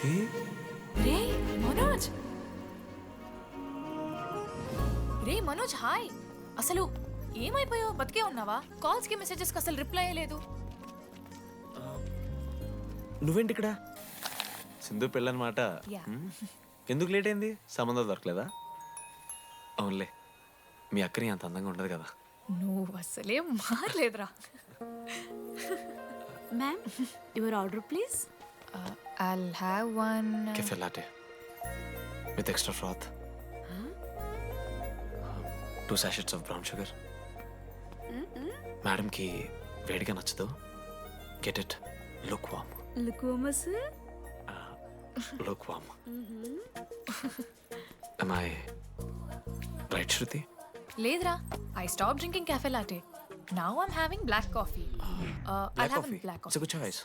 శృతి రే Manoj hi. అసలు ఏమైపోయావు? బతికే ఉన్నావా? కాల్స్ కి మెసేజెస్ కి అసలు రిప్లై లేదు. నువ్వేంటి ఇక్కడ? సింధు పెళ్ళనమాట. Yeah. ఎందుకు లేట్ అయింది? సంబంధం దొరకలేదా? అవునులే, మీ అక్కని అంత అందంగా ఉండదు కదా. నువ్వు అసలే మారలేదురా. Ma'am your order please. I'll have one cafe latte with extra froth, 2 sachets of brown sugar. Madam కి వేడిగా నచ్చదు. Get it look warm. లుకోమస్ look warm. am I right, Shruti? లేదురా. I stopped drinking cafe latte. Now I'm having black coffee. I'll have a black It's a coffee. good choice.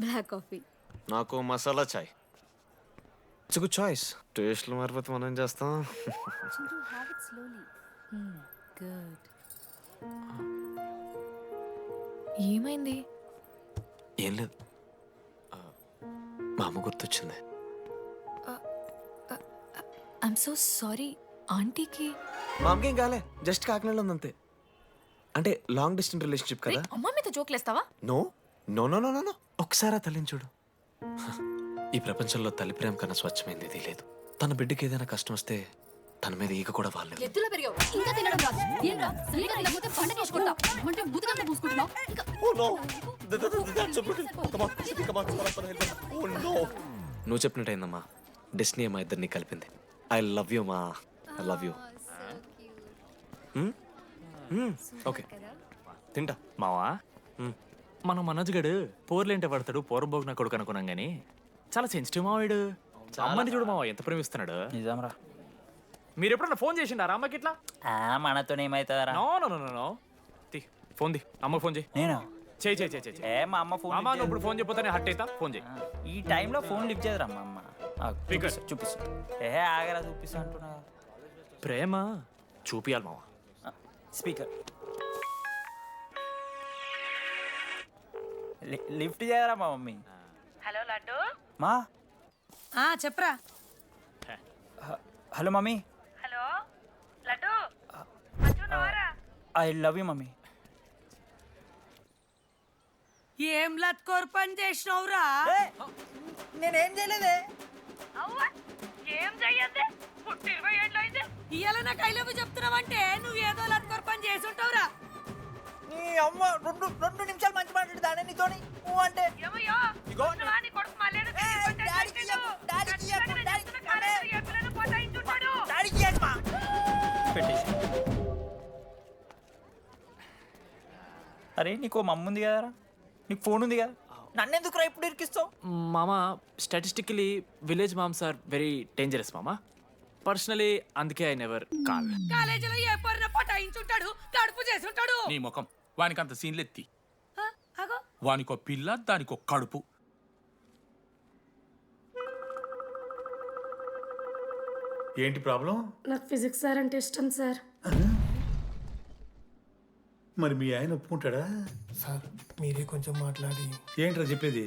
Black coffee. నాకు masala chai. It's good choice. టేస్ట్లు మారిపోతే మనం ఏం చేస్తాం? Chintu have it slowly. Good. ఏమైంది? ఏం లేదు, మా అమ్మ గుర్తొచ్చింది. I'm so sorry. ఆంటీకి మా అమ్మకి ఏం కాలే, జస్ట్ కాకినాడలో ఉందంతే. అంటే లాంగ్ డిస్టెన్స్ రిలేషన్షిప్ కదా. అమ్మ మీద జోక్లేస్తావా? No no no no no ఒకసారి ఆ తల్లిని చూడు. ఈ ప్రపంచంలో తల్లి ప్రేమ కన్నా స్వచ్ఛమైంది ఇది లేదు. తన బిడ్డకి ఏదైనా కష్టం వస్తే తన మీద ఈగ కూడా వాళ్ళలేదు. ఎత్తులో పెరిగావు ఇంకా తినడం రాదు. ఏం రా సరిగా తినకపోతే పంట చేసుకుంటా అంటే బుద్ధకంతా పూసుకుంటున్నావు. నువ్వు చెప్పినట్టయిందమ్మా, డెస్టినీ మా ఇద్దరిని కలిపింది. ఐ లవ్ యూ మా, ఐ లవ్ యూ. ఓకే తింటా. మావా మనం మనోజ్ గడు పోర్లేంటే పడతాడు, పోరబోగు నా కొడుకు అనుకున్నాం గానీ చాలా సెన్సిటివ్ మావాడు. అమ్మని చూడు మావా ఎంత ప్రేమిస్తున్నాడు. నిజంరా. మీరు ఎప్పుడన్నా ఫోన్ చేసిండారా అమ్మకి ఇట్లా? మనతో ఏమైతుందరా? No no no no no తి ఫోన్ ది, అమ్మకి ఫోన్ చేయి. నేను చేయి చేయి చేయి. మా అమ్మ ఫోన్ అమ్మ నువ్వు ఇప్పుడు ఫోన్ చెప్పితే హట్ అవుతా. ఫోన్ చేయి. ఈ టైంలో ఫోన్ లిఫ్ట్ చేయదురా మా అమ్మ. Speaker. చూపిస్తా. ఆగరా చూపిస్తా అంటున్నా. ప్రేమ చూపియాలి మావా. స్పీకర్ లిఫ్ట్ చేయరా మా మమ్మీ. హలో లడ్డు. మా చెప్పరా. Hello mummy. Hello laddu. I love you mummy. ఏం లత్కోర్ పని చేసినవురా? నేనేం చేయలేదే. ఏం చెయ్యద్దే, పుట్టి 20 ఏళ్ళు అయింది. ఇయ్యాల నాకు ఐ లవ్ యూ చెప్తున్నావంటే నువ్వు ఏదో లత్కోర్ పని చేసి ఉంటావురా. నీ అమ్మ రెండు నిమిషాలు మంచి మాట్లాడుతానే నీతోని. నువ్వు అంటే ఏమయ్యో నువ్వా నీ కొడుకు మళ్ళీ అరే నీకు మమ్మ ఉంది కదరా, నీకు ఫోన్ ఉంది కదా, నన్నెందుకు రా ఇప్పుడు ఇరికిస్తావు? మామా statistically village moms are very dangerous మామా. పర్సనలీ అందుకే ఐ నెవర్ కాల్. కాలేజీలో ఏ పొరిన పటాయించుంటాడు, కడుపు చేసి ఉంటాడు. నీ ముఖం వానికంత సీన్లెత్తి. అగో వానికో పిల్ల దానికో కడుపు. ఏంటి ప్రాబ్లం? నాకు ఫిజిక్స్ సార్ అంటే ఇష్టం సార్. మరి మీ ఆయన ఒప్పుకుంటాడా? సార్ మీరే కొంచెం మాట్లాడి. ఏంట్రా చెప్పేది?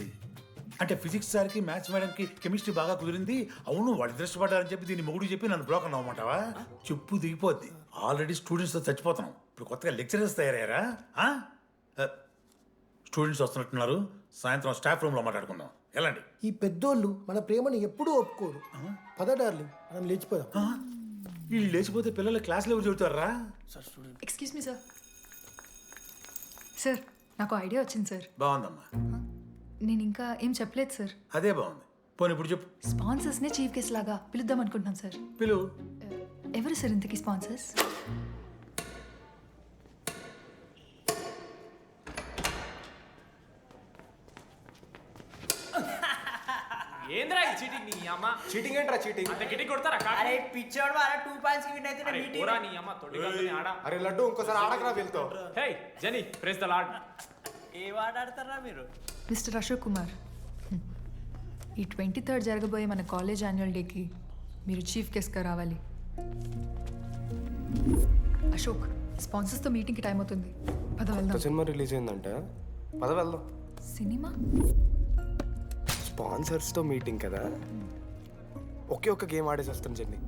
అంటే ఫిజిక్స్ సార్కి మ్యాథ్స్ మేడంకి కెమిస్ట్రీ బాగా కుదిరింది, అవును వాళ్ళు దృష్టపడ్డారని చెప్పి దీన్ని మొగుడు చెప్పి నన్ను బ్రోకర్ అవ్వమంటావా? చెప్పు దిగిపోద్ది. ఆల్రెడీ స్టూడెంట్స్తో చచ్చిపోతున్నాం, ఇప్పుడు కొత్తగా లెక్చరర్స్ తయారయ్యారా? స్టూడెంట్స్ వస్తున్నట్టున్నారు, సాయంత్రం స్టాఫ్ రూమ్లో మాట్లాడుకుందాం. ఎలాంటి ఈ పెద్దోళ్ళు మన ప్రేమను ఎప్పుడూ ఒప్పుకోరు. పద డార్లింగ్ మనం లేచిపోదాం. వీళ్ళు లేచిపోతే పిల్లలు క్లాస్లో ఎవరు చెబుతారా? Excuse me sir. సార్ నాకు ఐడియా వచ్చింది సార్. బాగుందమ్మా. నేను ఇంకా ఏం చెప్పలేదు సార్. అదే బాగుంది. పోనీ ఇప్పుడు చెప్పు. స్పాన్సర్స్నే చీఫ్ గెస్ట్ లాగా పిలుద్దాం అనుకుంటున్నాం సార్. పిలువు. ఎవరు సార్ ఇంతకీ స్పాన్సర్స్? ఏంద్రా ఈ చీటింగ్ నీ అమ్మ? చీటింగ్ ఏంట్రా చీటింగ్? అంత గిటి కొడతారా కాకి? అరే పిచ్చోడు అలా 2 పాయింట్స్ విన్ అయితే అరే పోరా నీ అమ్మ తొడిగల్ని ఆడ. అరే లడ్డు ఇంకోసారి ఆడకరా వెళ్తావు. హే జని ప్రెస్ ద లార్డ్. ఏ ఆడతారా మీరు? మిస్టర్ అశోక్ కుమార్, ఈ 23rd జరగబోయే మన కాలేజ్ యాన్యువల్ డేకి మీరు చీఫ్ గెస్ట్గా రావాలి. అశోక్, స్పాన్సర్స్తో మీటింగ్కి టైం అవుతుంది. పద వెళ్దాం. సినిమా రిలీజ్ అయిందంటే పద వెళ్దాం. సినిమా? స్పాన్సర్స్తో మీటింగ్ కదా, ఒకే ఒక్క గేమ్ ఆడేసి వస్తాం జెన్నీ.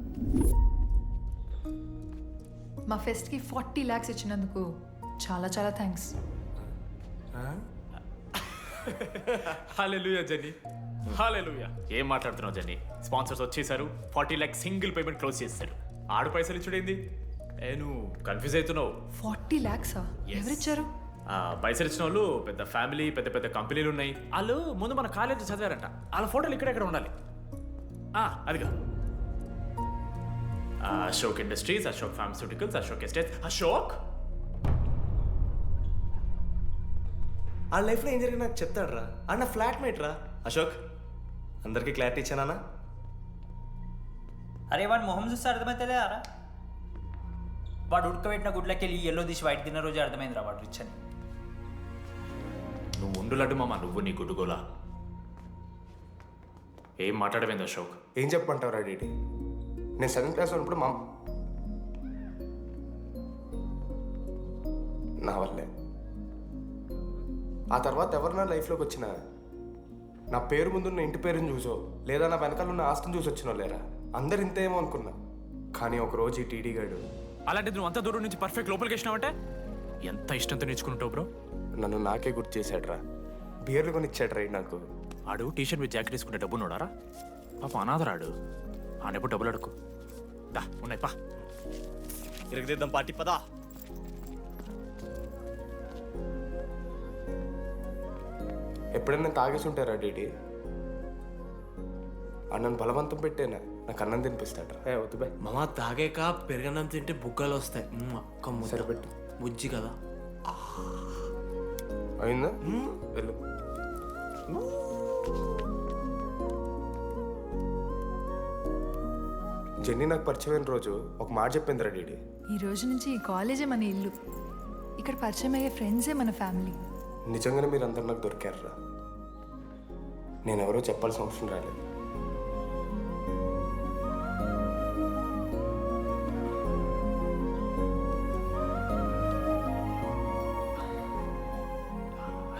మా ఫెస్ట్కి 40 lakhs ఇచ్చినందుకు చాలా చాలా థ్యాంక్స్. హల్లెలూయా జెన్నీ, హల్లెలూయా. ఏం మాట్లాడుతున్నావు జెన్నీ? స్పాన్సర్స్ వచ్చేసారు, 40 lakhs సింగిల్ పేమెంట్ క్లోజ్ చేస్తారు. ఆడు పైసలు ఇచ్చుడేంది? నువ్వు కన్ఫ్యూజ్ అవుతున్నావు. 40 lakhs ఎవరిచ్చారు? పైసలు ఇచ్చిన వాళ్ళు పెద్ద ఫ్యామిలీ, పెద్ద పెద్ద కంపెనీలు ఉన్నాయి. వాళ్ళు ముందు మన కాలేజ్ చదివారంట. వాళ్ళ ఫోటోలు ఇక్కడెక్కడ ఉండాలి. అదిగా Ashok industries, Ashok pharmaceuticals, Ashok estates. Ashok ఆ లైఫ్లో ఏం జరిగింది నాకు చెప్తాడు రా. అన్న ఫ్లాట్మేట్ రా అశోక్. అందరికీ క్లారిటీ ఇచ్చానా? అరే వాడు మొహం చూస్తే అర్థమైతే అరా. వాడు ఉడకబెట్టిన గుడ్లకి వెళ్ళి ఎల్లో తీసి వైట్ తిన్న రోజు అర్థమైందిరా వాడు రిచ్ అని. నువ్వు ఉండులడ్డు మామ, నువ్వు నీ గుడ్డుగోలా. ఏం మాట్లాడమైంది అశోక్? ఏం చెప్పమంటావు రా డీడీ? నేను 7th క్లాస్లో ఉన్నప్పుడు నా వల్లే. ఆ తర్వాత ఎవరు నా లైఫ్లోకి వచ్చినా నా పేరు ముందున్న ఇంటి పేరుని చూసో లేదా నా వెనకాల ఉన్న ఆస్తిని చూసి వచ్చినో లేరా, అందరు ఇంతేమో అనుకున్నా. కానీ ఒకరోజు ఈ టీడీ గాడు, అలాంటిది నువ్వు అంత దూరం నుంచి పర్ఫెక్ట్ లోపలికి వచ్చినావంటే ఎంత ఇష్టంతో నేర్చుకుంటావు బ్రో. నన్ను నాకే గుర్తు చేశాడు రా. బియర్లు కొని ఇచ్చాడు రా నాకు. ఆడు టీషర్ట్ మీద జాకెట్ వేసుకుంటే డబ్బు నోడారా? పాప అనాథరాడు. ఆడెప్పుడు డబ్బులు అడుకు. దా ఉన్నాయి పా, ఇరగదిద్దాం పార్టీ పదా. ఎప్పుడైనా నేను తాగేసి ఉంటారా డీడీ? అన్నను బలవంతం పెట్టేనా నాకు అన్నం తినిపిస్తాడు రా. వద్దు బాయ్ మామ, తాగాక పెరగన్నం తింటే బుగ్గలు వస్తాయి. సరిపెట్టు. బుజ్జి కదా. అయిందా? వెళ్ళు. జెన్నీ నాకు పరిచయమైన రోజు ఒక మాట చెప్పిందిరా డీడీ. ఈ రోజు నుంచి ఈ కాలేజే మన ఇల్లు. ఇక్కడ పరిచయం అయ్యే ఫ్రెండ్సే మన ఫ్యామిలీ. నిజంగానే మీరు అందరు నాకు దొరికారురా. నేను ఎవరో చెప్పాల్సిన అవసరం రాలేదు.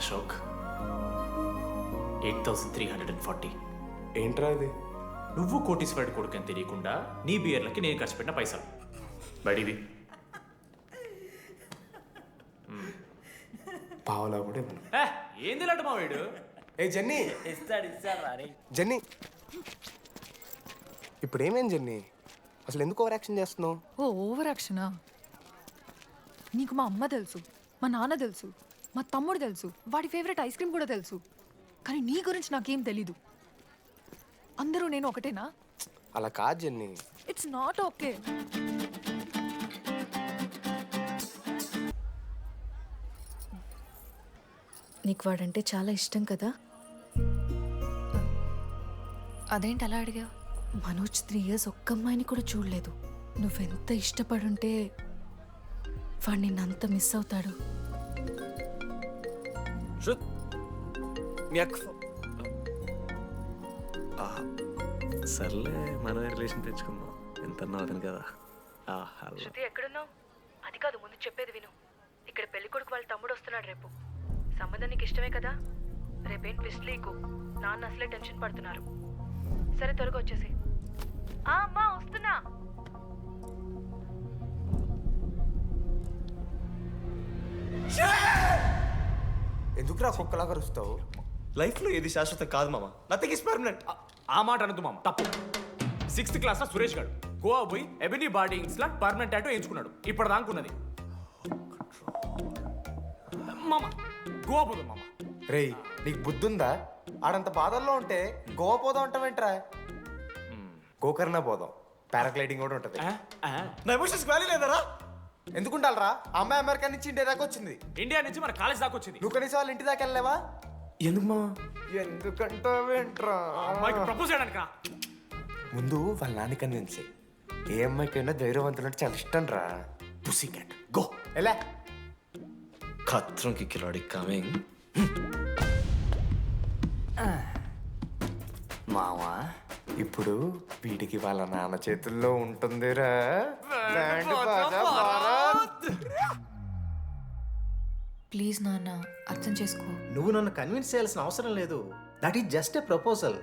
అశోక్ 8,340. ఏంట్రా ఇది? నువ్వు కోటీశ్వరుడి కొడుకు అని తెలియకుండా నీ బియర్లకి నేను ఖర్చు పెట్టిన పైసలు. బడిది పావలా కూడా ఇవ్వను. ఏంది లాంటి మా వీడు? ఏ జెన్నీ, ఇస్తాడు రా. జెన్నీ ఇప్పుడు ఏమేం జెన్నీ? అసలు ఎందుకు ఓవర్ యాక్షన్ చేస్తున్నావు? ఓవర్ యాక్షనా? నీకు మా అమ్మ తెలుసు, మా నాన్న తెలుసు, మా తమ్ముడు తెలుసు, వాడి ఫేవరెట్ ఐస్ క్రీమ్ కూడా తెలుసు. కానీ నీ గురించి నాకేం తెలీదు. అందరూ నేను ఒకటేనా? అలా కాదు జెన్నీ. It's not okay. నీకు వాడంటే చాలా ఇష్టం కదా? అదేంటి అలా అడిగా? మనోజ్ 3 years ఒక్క అమ్మాయిని కూడా చూడలేదు. నువ్వెంత ఇష్టపడుంటే వాడు నిన్నంత మిస్ అవుతాడు. సర్లే, మనమే రిలేషన్ తెచ్చుకుందాం. ఎంత అతను కదా. శృతి ఎక్కడున్నావు? అది కాదు, ముందు చెప్పేది విను. ఇక్కడ పెళ్లి కొడుకు వాళ్ళ తమ్ముడు వస్తున్నాడు రేపు. సంబంధం నీకు ఇష్టమే కదా? రేపేం ట్విస్ట్ లీకు. నాన్న అసలే టెన్షన్ పడుతున్నారు. సరే త్వరగా వచ్చేసి. అమ్మా వస్తున్నా. ఎందుకు రా కుక్కలాగా రుస్తావు? లైఫ్లో ఏది శాశ్వతం కాదు మామ. Nothing is permanent. ఆ మాట అనద్దు మామ, తప్పు. 6th క్లాస్ లో సురేష్ గారు గోవా పోయి ఎబినీ బార్డింగ్స్ లా పర్మనెంట్ టాటూ వేయించుకున్నాడు. ఇప్పటిదానుకున్నది మామ. గోవా పోదాం మామ. రేయ్, నీకు బుద్ధుందా? ఆడంత బాధల్లో ఉంటే గోవా పోదాం అంటావేంట్రా? గోకర్ణ పోదాం, పారాగ్లైడింగ్ కూడా ఉంటుంది. నా ఎమోషన్స్ వ్యాలీ లేదరా? ఎందుకుంటారా? అమ్మాయి అమెరికా నుంచి ఇండియా దాకా వచ్చింది. ఇండియా నుంచి మన కాలేజ్ దాకా వచ్చింది. నువ్వు కనీసం వాళ్ళ ఇంటి దాకా వెళ్ళలేవా? ఎందుకు మా? ఎందుకంటావేంట్రా? అమ్మాయికి ప్రపోజ్ చేయడానికి. ముందు వాళ్ళ నాన్న కన్విన్స్. ఏ అమ్మాయికైనా ధైర్యవంతులంటే చాలా ఇష్టం రా. పుసి క్యాట్ గో. ఎలా? ఖత్రం కి కిలాడి కమింగ్. మావా, ఇప్పుడు వీడికి వాళ్ళ నాన్న చేతుల్లో ఉంటుందిరా. Band Baaja Bharat. ప్లీజ్ నాన్న అర్థం చేసుకో. నువ్వు నన్ను కన్విన్స్ చేయాల్సిన అవసరం లేదు. That is just a proposal.